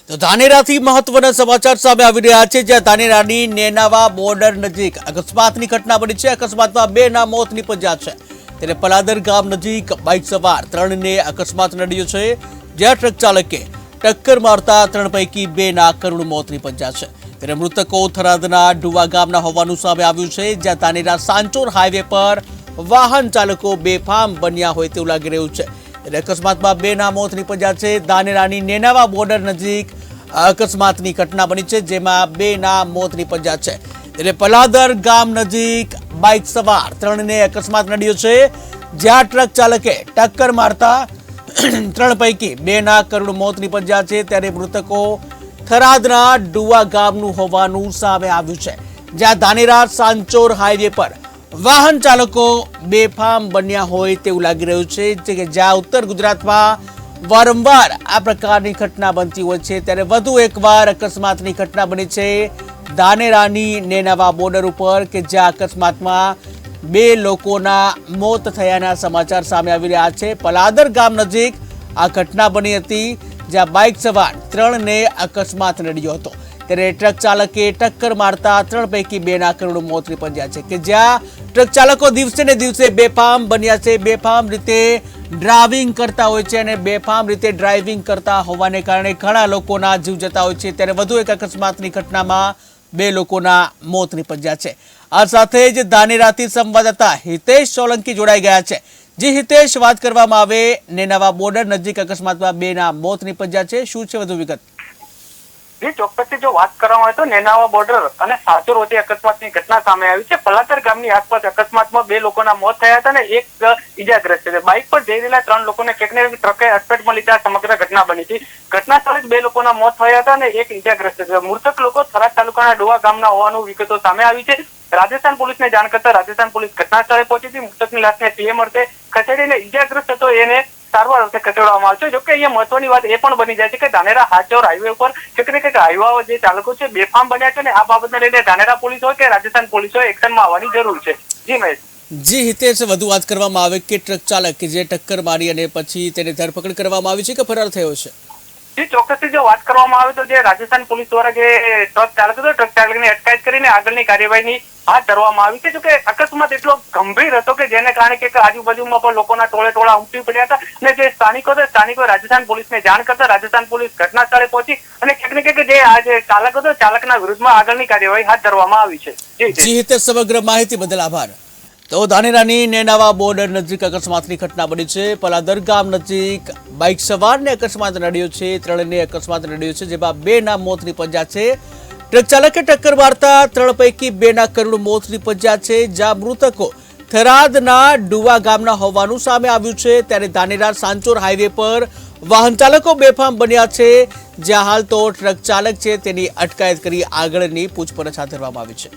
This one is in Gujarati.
તો ધાનેરાથી મહત્વના સમાચાર સામે આવી રહ્યા છે, જ્યાં ધાનેરાની નેનાવા બોર્ડર નજીક અકસ્માતની ઘટના બની છે। અકસ્માતમાં 2 ના મોત નીપજ્યા છે। ત્યારે પલાદર ગામ નજીક બાઇક સવાર 3 ને અકસ્માત નડ્યો છે, જ્યાં ટ્રક ચાલકે ટક્કર મારતા 3 પૈકી 2 ના કરુણ મોત નીપજ્યા છે। ત્યારે મૃતકો થરાદના ડુવા ગામના હોવાનું સામે આવ્યું છે, જ્યાં ધાનેરા સાંચોર હાઈવે પર વાહન ચાલકો બેફામ બન્યા હોય તેવું લાગી રહ્યું છે। અકસ્માતમાં 2 ના મોત નીપજ્યા છે। ધાનેરાની નેનાવા બોર્ડર નજીક અકસ્માતની ઘટના બની છે, જેમાં 2 ના મોત નીપજ્યા છે। એટલે પલાદર ગામ નજીક બાઇક સવાર 3 ને અકસ્માત નડ્યો છે, જ્યાં ટ્રક ચાલકે ટક્કર મારતા 3 પૈકી 2 ના કરુણ મોત નીપજ્યા છે। ત્યારે મૃતકો થરાદના ડુવા ગામનું હોવાનું સામે આવ્યું છે, જ્યાં ધાનેરા સાંચોર હાઈવે પર વાહન ચાલકો બેફામ બન્યા હોય તેવું લાગી રહ્યું છે કે જ્યાં ઉત્તર ગુજરાતમાં વારંવાર આ પ્રકારની ઘટના બનતી હોય છે, ત્યારે વધુ એકવાર અકસ્માતની ઘટના બની છે ધાનેરાની નેનાવા બોર્ડર ઉપર, કે જ્યાં અકસ્માતમાં 2 લોકોના મોત થયાના સમાચાર સામે આવી રહ્યા છે। પલાદર ગામ નજીક આ ઘટના બની હતી, જ્યાં બાઇક સવાર 3 ને અકસ્માત નડ્યો હતો। ત્યારે ટ્રક ચાલકે ટક્કર મારતા 3 પૈકી 2 ના કરુણ મોત નીપજ્યા છે, કે જ્યાં ટ્રક ચાલકો દિવસે ને દિવસે બેફામ બન્યા છે। બેફામ રીતે ડ્રાઇવિંગ કરતા હોય છે અને બેફામ રીતે ડ્રાઇવિંગ કરતા હોવાને કારણે ઘણા લોકોના જીવ જતા હોય છે। ત્યારે વધુ એક અકસ્માતની ઘટનામાં 2 લોકોના મોત નીપજ્યા છે। આ સાથે જ ધાનેરાથી સંવાદદાતા હિતેશ સોલંકી જોડાઈ ગયા છે। જી હિતેશ, વાત કરવામાં આવે નેનાવા બોર્ડર નજીક અકસ્માતમાં 2 ના મોત નીપજ્યા છે, શું છે વધુ વિગત? जी ચોક્કસથી જો વાત કરવામાં આવે તો નેનાવા બોર્ડર અને સાચોર વચ્ચે અકસ્માતની ઘટના સામે આવી છે। પલાદર ગામની આસપાસ અકસ્માતમાં 2 લોકોના મોત થયા હતા અને 1 ઈજાગ્રસ્ત છે। બાઇક પર જઈ રહેલા 3 લોકોને ક્યાંક ને ટ્રકે અડફેટમાં લીધા સમગ્ર ઘટના બની હતી। ઘટના સ્થળે 2 લોકોના મોત થયા હતા અને 1 ઈજાગ્રસ્ત છે। મૃતક લોકો થરાદ તાલુકાના ડુવા ગામના હોવાનું વિગતો સામે આવી છે। રાજસ્થાન પોલીસને જાણ કરતા રાજસ્થાન પોલીસ ઘટના સ્થળે પહોંચી હતી। મૃતકની લાશને પીએમ અર્થે ખસેડીને ઈજાગ્રસ્ત હતો એને સારવાર અર્થે ખસેડવામાં આવે છે। જોકે અહીંયા મહત્વની વાત એ પણ બની જાય છે કે ધાનેરા હાચોર હાઈવે ઉપર કંઈક હાઈવા જે ચાલકો છે બેફામ બન્યા છે, અને આ બાબતને લઈને ધાનેરા પોલીસ હોય કે રાજસ્થાન પોલીસ હોય એક્શનમાં આવવાની જરૂર છે। જી મહેશ। જી હિતેશ, વધુ વાત કરવામાં આવે કે ટ્રક ચાલક કે જે ટક્કર મારી અને પછી તેને ધરપકડ કરવામાં આવી છે કે ફરાર થયો છે? જી ચોક્કસથી જો વાત કરવામાં આવે તો જે રાજસ્થાન પોલીસ દ્વારા જે ટ્રક ચાલક હતો, ટ્રક ચાલકની અટકાયત કરીને આગળની કાર્યવાહી હાથ ધરવામાં આવી છે। જોકે અકસ્માત એટલો ગંભીર હતો કે જેને કારણે કે આજુબાજુમાં પણ લોકોના ટોળા ઉમટી પડ્યા હતા, અને જે સ્થાનિકોએ રાજસ્થાન પોલીસને જાણ કરતા રાજસ્થાન પોલીસ ઘટના સ્થળે પહોંચી અને ક્યાંક ને જે આ જે ચાલક હતો ચાલકના વિરુદ્ધમાં આગળની કાર્યવાહી હાથ ધરવામાં આવી છે। જી હિતેશ, સમગ્ર માહિતી બદલ આભાર। તો ધાનેરાની નેનાવા બોર્ડર નજીક અકસ્માતની ઘટના બની છે। પલાદર ગામ નજીક બાઇક સવારને અકસ્માત નડ્યો છે, 3 ને અકસ્માત નડ્યો છે, જેમાં 2 ના મોત નીપજ્યા છે। ટ્રક ચાલકે ટક્કર મારતા 3 પૈકી 2 ના કરુણ મોત નીપજ્યા છે, જ્યાં મૃતકો થરાદના ડુવા ગામના હોવાનું સામે આવ્યું છે। ત્યારે ધાનેરા સાંચોર હાઈવે પર વાહન ચાલકો બેફામ બન્યા છે, જ્યાં હાલ તો ટ્રક ચાલક છે તેની અટકાયત કરી આગળની પૂછપરછ હાથ ધરવામાં આવી છે।